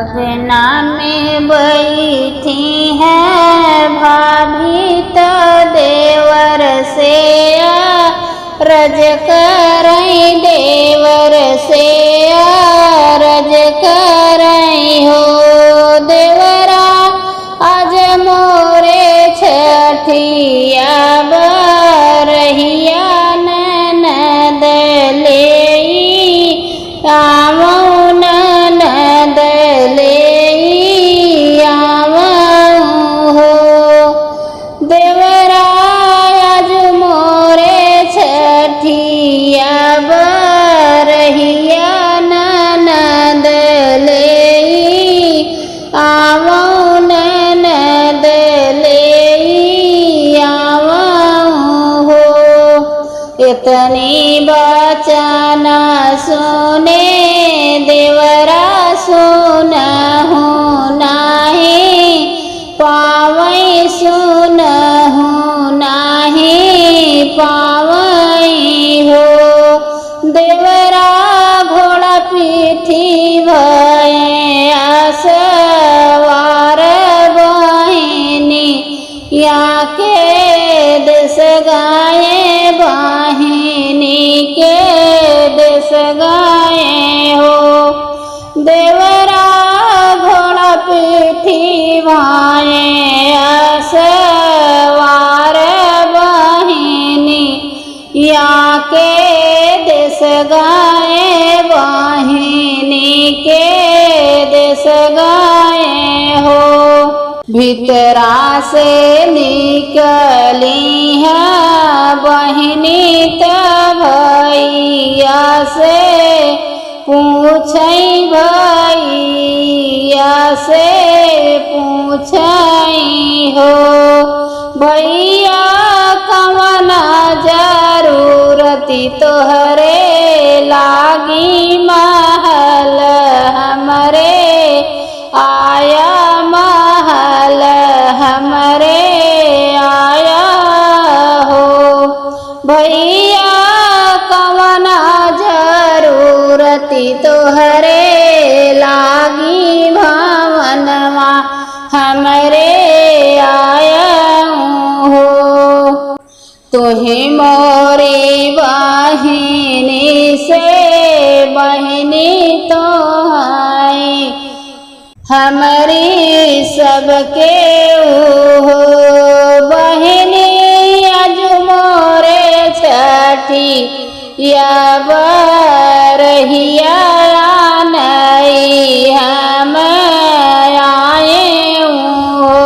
अंगना में बैठी है भाभी तो देवर से रज करई, देवर से रज करई हो। देवरा आज मोरे छठिया बरहिया ननद लेई आवऊ, ननद लेई आवऊ हो। देवरा आज मोरे छठिया बरहिया ननद लेई आवऊ, ननद लेई आवऊ हो। इतनी बचना सुने देवरा सुनहु नाही पावई, सुनहु नाही पावई हो। देवरा घोड़ा पीठी भये आसवार बहिनी या के देश गाये, बहिनी के देश गाये हो। देवरा घोड़ा पीठी भाये आसवार बहिनी या के देश गाये, बहिनी के देश गाये हो। भीतरा से निकली है बहिनी त भैया से पूछई, भैया से पूछई हो। भैया कवना जरूरती तोहरे लागी, महल हमरे आया, महल हमरे आया हो। भैया कवना जरूरती तोहरे लागी, भवनवा हमरे आया हो। तुही मोरी बहिनी से बहिनी तो है हमारी सबके हो। बहिनी आज मोरे छठी या बरहिया नई हम आए हो।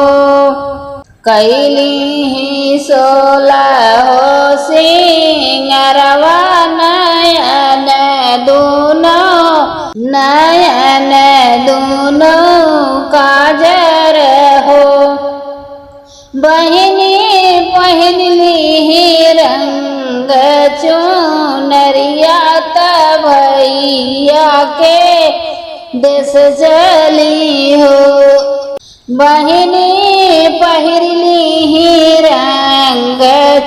कैली ही 16 हो सिंगरवा नयन दोनों, नयन दोनों काजर हो। बहिनी पहनली ही रंग चुनरिया त भैया के देश चली हो। बहिनी पहिरली ही रंग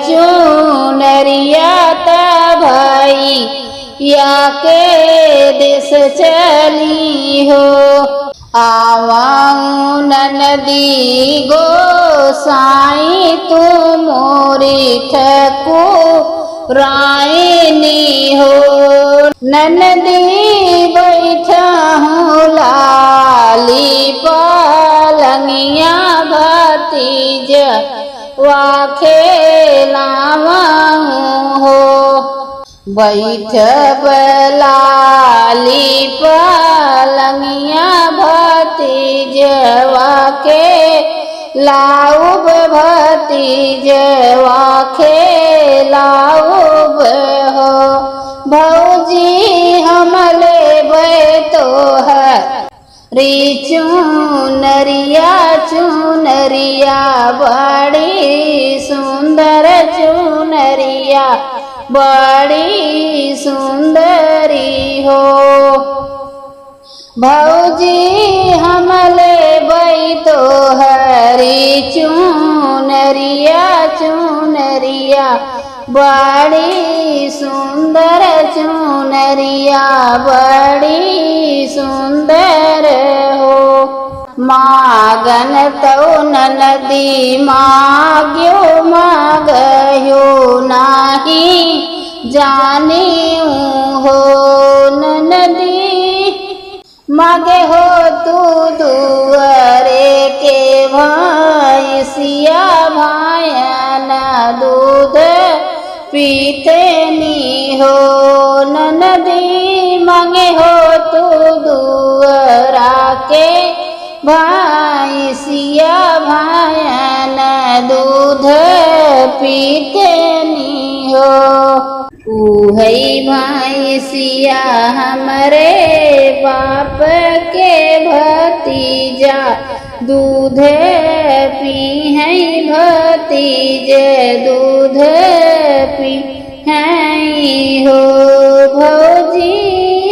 चुनरिया त भैया के देश चली हो। आवऊ ननदी गोसाई तू मोरी ठकुराइनी हो। ननदी बैठा हूँ लाली पलंगिया भतीज वा खेलावऊ हो। बैठ लाली पलंगिया भतीजवा के लाउब, भतीजवा के लाउब हो। भौजी हमले बैतो है री चुनरिया, चुनरिया बड़ी सुंदर चुनरिया, बड़ी सुंदरी हो। भौजी हमले बैतो हरी चुनरिया, चुनरिया बड़ी सुंदर चुनरिया, बड़ी सुंदर हो। मागन तौ ननदी माग्यो मागयो नाही जाने हो ननदी। मागे हो तू दुअरे के भैंसिया भायन दूध पीते नी हो ननदी। मांगे हो तू दुअरा के भैंसिया भायन दूध पीते नी हो। उहै भैंसिया हमरे बाप के भतीजा दूध पीहै भतीजे दूध पीहै हो। भौजी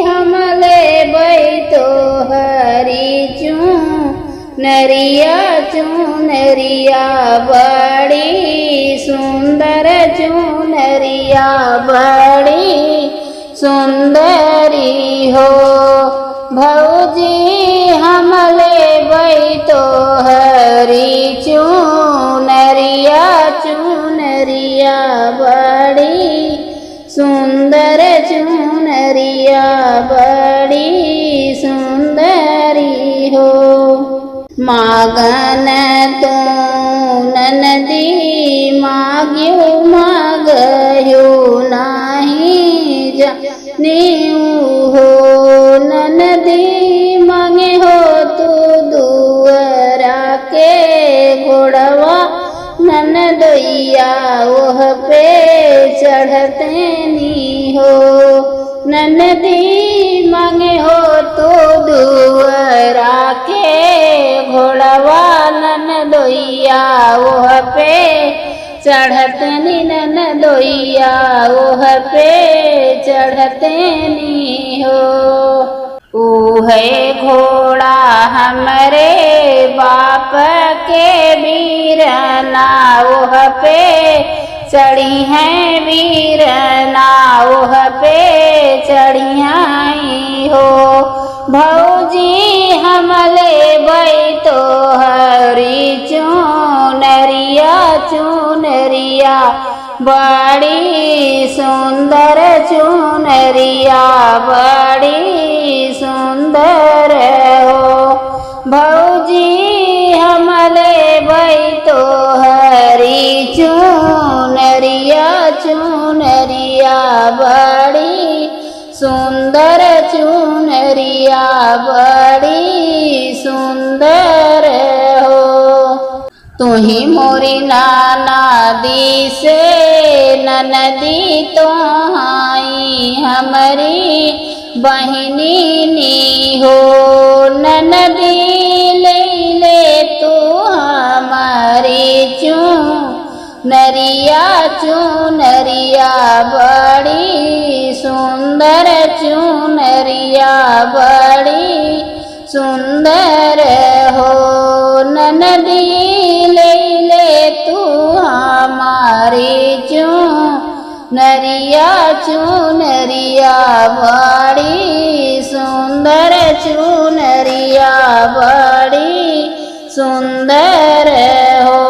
हमले बैतो हरी चूनरिया चूनरिया बड़ी सुंदर चूनरिया बड़ी सुंदरी हो। भौजी हमले बैतो हरी चूनरिया चूनरिया बड़ी सुंदर चूनरिया बड़ी सुंदरी हो। मागन तो ननदी माग्यो मागयो नाही जाने हो ननदी। मांगे हो तू दुअरा के घोड़वा ननदोइया ओह पे चढ़ते नी हो ननदी। मांगे हो तू दुअरा के घोड़वा ननदोइया ओह पे चढ़ते नी ननदोइया ओह पे चढ़ते नी हो। उहे घोड़ा हमरे बाप के वीरना ओह पे चढ़ी हैं वीरना ओह पे चढ़ियाई हो। भौजी हमले बैतो हरी चूनरिया चूनरिया बड़ी सुंदर चूनरिया बड़ी सुंदर हो। भौजी हमले बैतो हरी चूनरिया चूनरिया बड़ी सुंदर चूनरिया बड़ी सुंदर हो। तुही मोरी नाना दी से ननदी तो आई हमारी बहिनी नी हो ननदी। ले तू हमारी चूनरिया चूनरिया बड़ी सुंदर चूनरिया बड़ी सुंदर हो ननदी। ले तू हमारी चूनरिया चूनरिया बड़ी सुंदर चूनरिया बड़ी सुंदर हो।